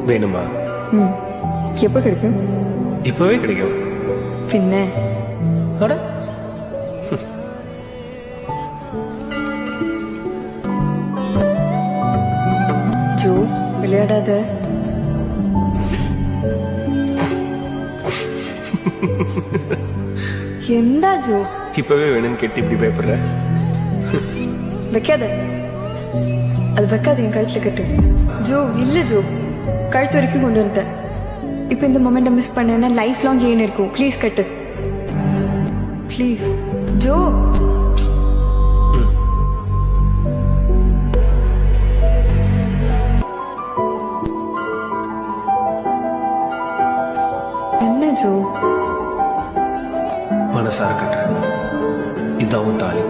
வேணுமா? எப்போ கிடைக்கும்? இப்பவே கிடைக்கும். பின்ன அட ஜோ விளையாடாத. எந்தா ஜோ இப்பவே வேணும்னு கேட்டு இப்படி பயப்படுற? வைக்காத, அது வைக்காத, என் கழுத்துல கட்டு. ஜோ இல்ல ஜோ, கழுத்து வரைக்கும் கொண்டு வந்துட்டேன். இப்ப இந்த மொமெண்ட்டை மிஸ் பண்ணேன்னா லைஃப் லாங் ஏன் இருக்கும். Please cut, please Joe. என்ன ஜோ? மனசார கட்டுறேன். இதான் உன் தாலி.